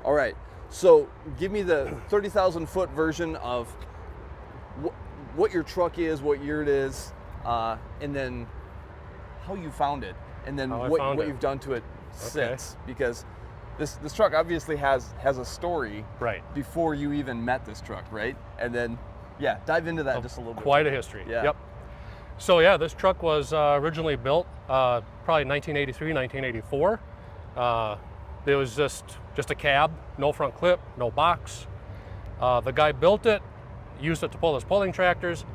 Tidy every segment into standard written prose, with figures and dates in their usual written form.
All right. So give me the 30,000 foot version of what your truck is, what year it is, and then how you found it, and then what you've done to it since. Because this truck obviously has a story before you even met this truck, right? And then, yeah, dive into that just a little bit. Quite a history. Yeah. Yep. So yeah, this truck was originally built probably 1983, 1984. It was just a cab, no front clip, no box. The guy built it, used it to pull his pulling tractors.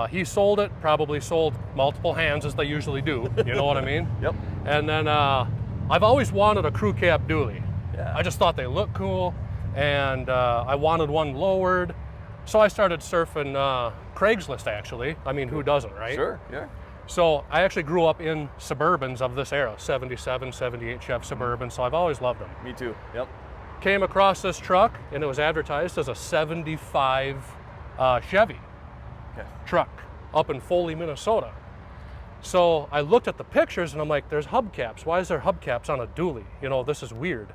He sold it, probably sold multiple hands as they usually do, you know what I mean? Yep. And then I've always wanted a crew cab dually. Yeah. I just thought they looked cool, and I wanted one lowered. So I started surfing Craigslist, actually. I mean, who doesn't, right? Sure, yeah. So I actually grew up in Suburbans of this era, 77, 78 Chev Suburban, so I've always loved them. Me too, yep. Came across this truck, and it was advertised as a 75 Chevy truck up in Foley, Minnesota. So I looked at the pictures, and I'm like, there's hubcaps. Why is there hubcaps on a dually? You know, this is weird.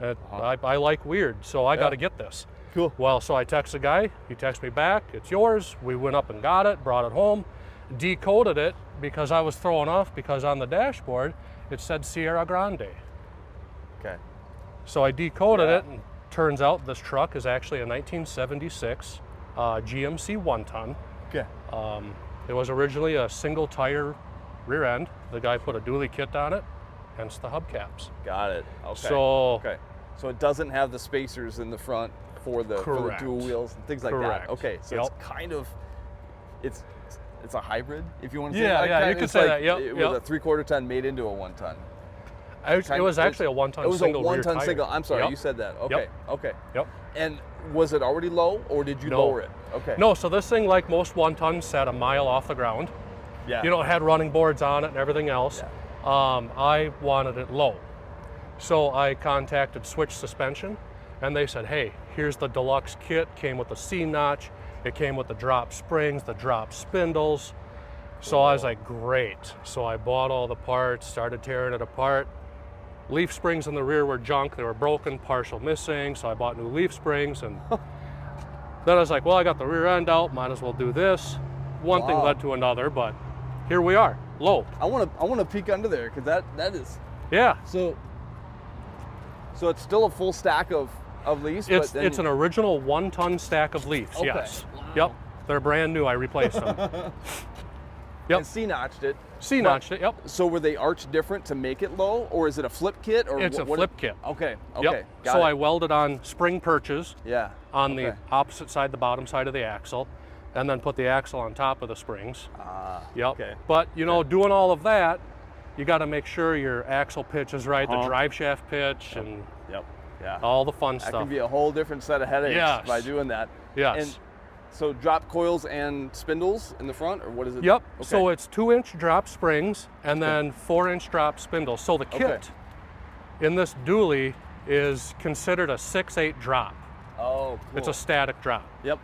I like weird, so I got to get this. Cool. Well, so I text the guy, he texted me back, it's yours. We went up and got it, brought it home, decoded it because I was thrown off because on the dashboard it said Sierra Grande. Okay. So I decoded it, and turns out this truck is actually a 1976 GMC 1-ton. Okay. It was originally a single tire rear end. The guy put a dually kit on it, hence the hubcaps. Got it. Okay. So it doesn't have the spacers in the front for the dual wheels and things like that. Okay. So it's kind of it's a hybrid, if you want to say that. Yeah, you could say that. Yep. It was a 3/4 ton made into a 1-ton. It was actually a 1-ton single. It was single a 1-ton rear single. tire. I'm sorry, you said that. Okay. Okay. Yep. And was it already low, or did you lower it? Okay. No, so this thing, like most 1-tons, sat a mile off the ground. Yeah. You know, it had running boards on it and everything else. Yeah. I wanted it low. So I contacted Switch Suspension, and they said, hey, here's the deluxe kit. Came with the C-notch. It came with the drop springs, the drop spindles. So I was like, great. So I bought all the parts, started tearing it apart. Leaf springs in the rear were junk. They were broken, partial missing. So I bought new leaf springs. And then I was like, well, I got the rear end out. Might as well do this. One thing led to another, but here we are, low. I want to peek under there because that is. Yeah. So it's still a full stack of leaves. It's an original 1-ton stack of leaves. Okay. Yes. Wow. Yep. They're brand new. I replaced them. Yep. And C-notched it. C-notched it. Yep. So were they arched different to make it low, or is it a flip kit? Or it's a flip kit. Okay. Yep. So I welded on spring perches. Yeah. On the opposite side, the bottom side of the axle, and then put the axle on top of the springs. Yep. Okay. But you know, doing all of that, you got to make sure your axle pitch is right, the drive shaft pitch, and all the fun stuff. That can be a whole different set of headaches by doing that. Yes. And so drop coils and spindles in the front, or what is it? Yep. Okay. So it's 2-inch drop springs and then 4-inch drop spindles. So the kit in this dually is considered a 6/8 drop. Oh, cool. It's a static drop. Yep.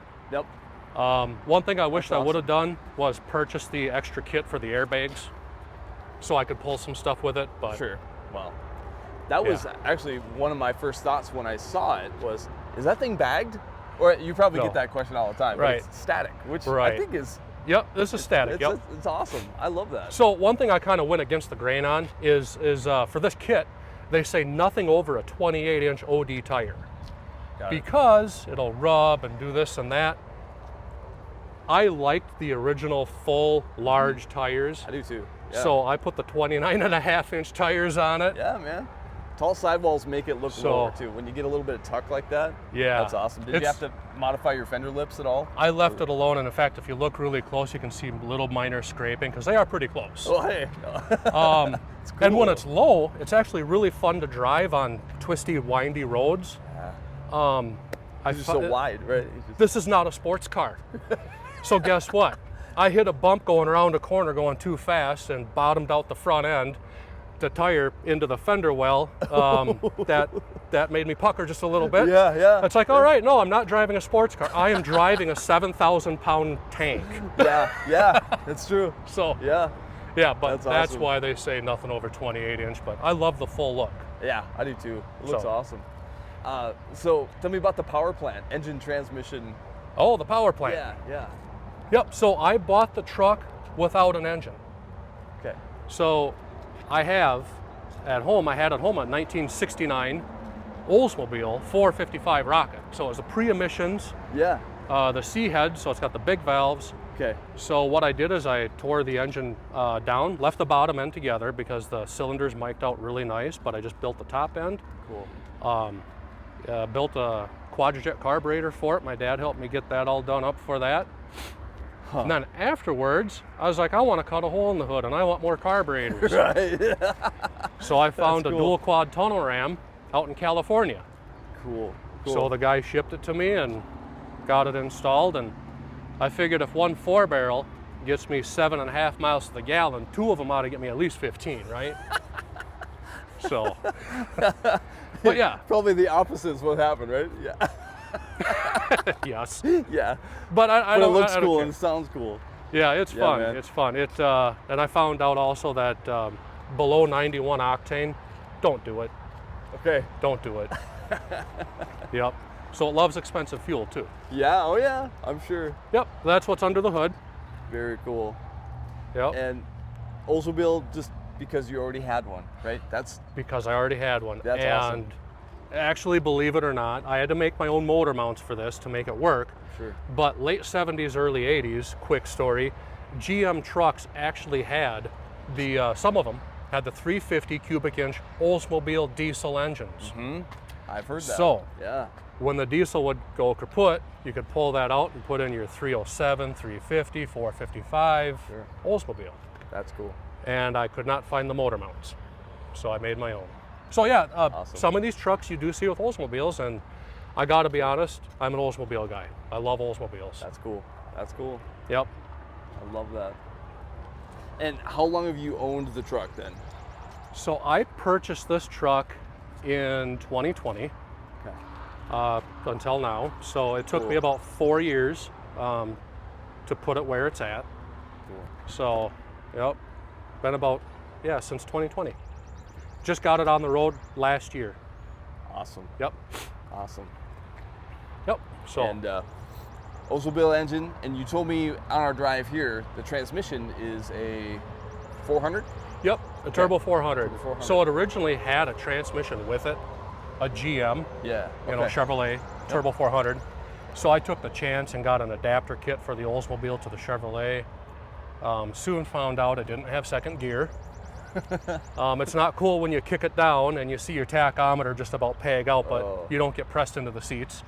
One thing I wish I would have done was purchase the extra kit for the airbags, so I could pull some stuff with it. But sure. Well, that was actually one of my first thoughts when I saw it was, is that thing bagged? Or you probably get that question all the time. Right. But it's static, which I think is. Yep, this is static. It's awesome. I love that. So one thing I kind of went against the grain on is for this kit, they say nothing over a 28-inch OD tire. Because it'll rub and do this and that. I liked the original full large tires. I do too. Yeah. So I put the 29.5-inch tires on it. Yeah, man. Tall sidewalls make it look lower too. When you get a little bit of tuck like that, that's awesome. Did you have to modify your fender lips at all? I left it alone, and in fact, if you look really close, you can see little minor scraping because they are pretty close. Oh, hey. Cool. And when it's low, it's actually really fun to drive on twisty, windy roads. Yeah. It's so wide, right? This is not a sports car. So guess what? I hit a bump going around a corner going too fast and bottomed out the front end. The tire into the fender well. That made me pucker just a little bit. Yeah. It's like, all right, no, I'm not driving a sports car. I am driving a 7,000-pound tank. Yeah, that's true. So but that's awesome. why they say nothing over 28-inch. But I love the full look. Yeah, I do too. It looks awesome. So tell me about the power plant, engine, transmission. Oh, the power plant. Yeah. Yep, so I bought the truck without an engine. Okay. So I had at home a 1969 Oldsmobile 455 Rocket. So it was a pre-emissions, Yeah. the C head, so it's got the big valves. Okay. So what I did is I tore the engine down, left the bottom end together because the cylinders mic'd out really nice, but I just built the top end. Cool. Built a quadrajet carburetor for it. My dad helped me get that all done up for that. Huh. And then afterwards, I was like, I want to cut a hole in the hood and I want more carburetors. Right. So I found a cool. dual quad tunnel ram out in California. Cool. So the guy shipped it to me and got it installed. And I figured if one 4-barrel gets me 7.5 miles to the gallon, 2 of them ought to get me at least 15, right? So, but yeah. Probably the opposite is what happened, right? Yeah. Yes. Yeah. But I But don't. it looks I don't cool care. and sounds cool. Yeah, it's Yeah, fun. man. It's fun. And I found out also that below 91 octane, don't do it. Okay. Don't do it. Yep. So it loves expensive fuel too. Yeah. Oh yeah. I'm sure. Yep. That's what's under the hood. Very cool. Yep. And Oldsmobile, just because you already had one, right? That's Because I already had one. That's and awesome. actually, believe it or not, I had to make my own motor mounts for this to make it work. sure. But late 70s, early 80s, quick story, GM trucks actually had some of them had the 350 cubic inch Oldsmobile diesel engines. I've heard that. So, yeah. when the diesel would go kaput, you could pull that out and put in your 307, 350, 455 Sure. Oldsmobile. That's cool. And I could not find the motor mounts, so I made my own. So yeah, Awesome. some of these trucks you do see with Oldsmobiles, and I gotta be honest, I'm an Oldsmobile guy. I love Oldsmobiles. That's cool. That's cool. Yep. I love that. And how long have you owned the truck then? So I purchased this truck in 2020 Okay. until now. So it took me Cool. about 4 years to put it where it's at. Cool. So, yep, been about, since 2020. Just got it on the road last year. Awesome. Yep, Awesome. yep. So, And Oldsmobile engine, and you told me on our drive here, the transmission is a 400? yep, a Turbo 400. Turbo 400. So it originally had a transmission with it, a GM, Yeah. you know, Chevrolet Turbo 400. So I took the chance and got an adapter kit for the Oldsmobile to the Chevrolet. Soon found out it didn't have second gear. It's not cool when you kick it down and you see your tachometer just about peg out, but you don't get pressed into the seats.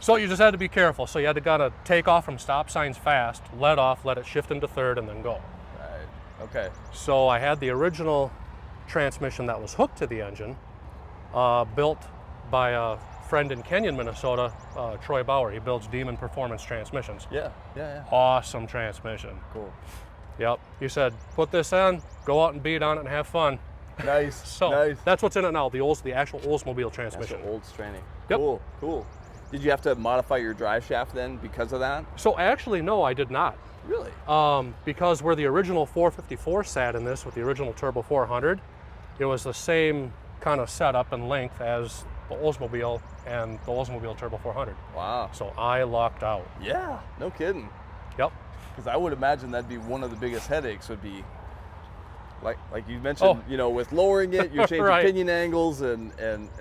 So you just had to be careful. So you had to kind of take off from stop signs fast, let off, let it shift into third, and then go. Right. Okay. So I had the original transmission that was hooked to the engine, built by a friend in Kenyon, Minnesota, Troy Bauer. He builds Demon Performance transmissions. Yeah. Yeah. Awesome transmission. Cool. Yep. He said, put this in, go out and beat on it and have fun. Nice. So nice. that's what's in it now, the actual Oldsmobile That's transmission. the old straining. Yep. Cool. Cool. Did you have to modify your drive shaft then because of that? So actually, no, I did not. Really? Because where the original 454 sat in this with the original Turbo 400, it was the same kind of setup and length as the Oldsmobile and the Oldsmobile Turbo 400. Wow. So I lucked out. Yeah. No kidding. Yep. Because I would imagine that'd be one of the biggest headaches would be, like you mentioned, you know, with lowering it, you're changing Right. pinion angles and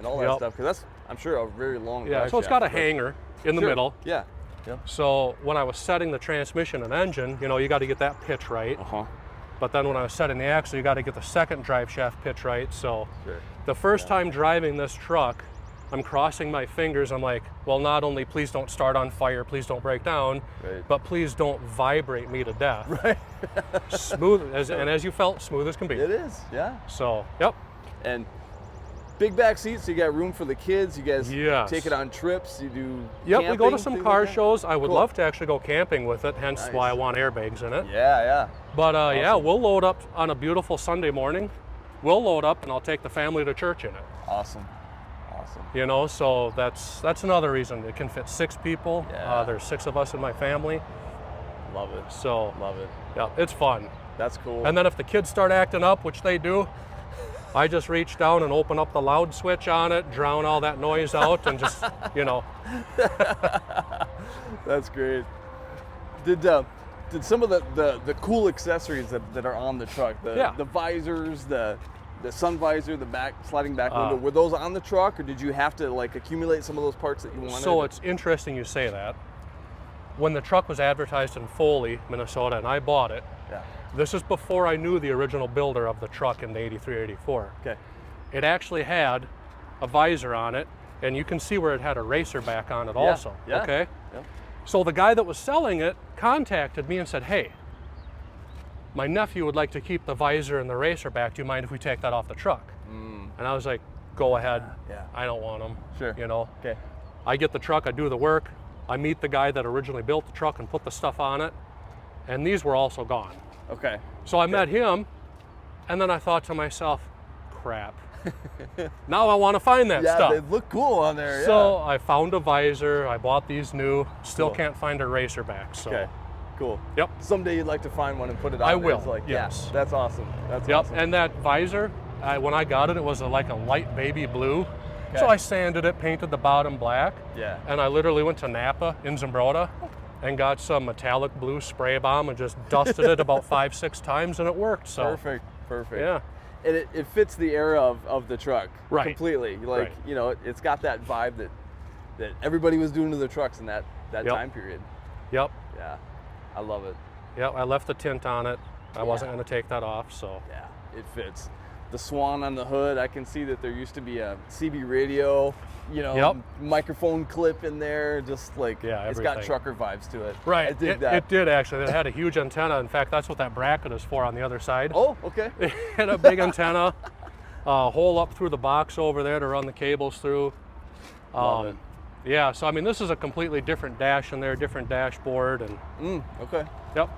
all that Yep. stuff. Because that's, I'm sure, a very long Yeah, drive so it's shaft, got a but- hanger in the Sure. middle. Yeah. Yep. So when I was setting the transmission and engine, you know, you got to get that pitch right. Uh-huh. But then when I was setting the axle, you got to get the second drive shaft pitch right. So Sure. the first time driving this truck, I'm crossing my fingers. I'm like, well, not only please don't start on fire, please don't break down, Right. but please don't vibrate me to death. Right. Smooth, as you felt, smooth as can be. It is. Yeah. So, yep. And big back seats, so you got room for the kids. You guys Yes. take it on trips. You do Yep, we go to camping, some things car like that? shows. I would Cool. love to actually go camping with it, hence Nice. why I want airbags in it. Yeah, yeah. But yeah, Awesome. we'll load up on a beautiful Sunday morning. We'll load up and I'll take the family to church in it. Awesome. Awesome. You know, so that's another reason. It can fit 6 people. Yeah. There's 6 of us in my family. Love it. So Love it. yeah, it's fun. That's cool. And then if the kids start acting up, which they do, I just reach down and open up the loud switch on it, drown all that noise out, and just, you know. That's great. Did some of the cool accessories that are on the truck, the visors, the sun visor, the sliding back window, were those on the truck, or did you have to like accumulate some of those parts that you wanted? So it's interesting you say that. When the truck was advertised in Foley, Minnesota, and I bought it, this is before I knew the original builder of the truck in the 83, 84. Okay. It actually had a visor on it, and you can see where it had a racer back on it also, okay? Yeah. So the guy that was selling it contacted me and said, hey, my nephew would like to keep the visor and the racer back. Do you mind if we take that off the truck? And I was like, go ahead. Yeah. I don't want them. Sure. You know? Okay. I get the truck, I do the work. I meet the guy that originally built the truck and put the stuff on it. And these were also gone. Okay. So I met him, and then I thought to myself, crap. Now I want to find that stuff. Yeah, they look cool on there. So I found a visor, I bought these new, still can't find a racer back. So. Okay. Cool. Yep. Someday you'd like to find one and put it on. I will. It's like, yes. That's awesome. That's yep. awesome. And that visor, when I got it, it was like a light baby blue. Okay. So I sanded it, painted the bottom black. Yeah. And I literally went to Napa in Zumbrota and got some metallic blue spray bomb and just dusted it about 5-6 times, and it worked. So. Perfect. Yeah. And it fits the era of the truck completely. Like, you know, it's got that vibe that everybody was doing to their trucks in that time period. Yep. Yeah. I love it. Yep, I left the tint on it. I wasn't going to take that off, so. Yeah, it fits. The Swan on the hood, I can see that there used to be a CB radio, you know, microphone clip in there, just like, it's got trucker vibes to it. Right, I dig that. It did actually. It had a huge antenna. In fact, that's what that bracket is for on the other side. Oh, okay. It had a big antenna, a hole up through the box over there to run the cables through. Love it. Yeah, so I mean, this is a completely different dash in there, different dashboard, and okay. Yep.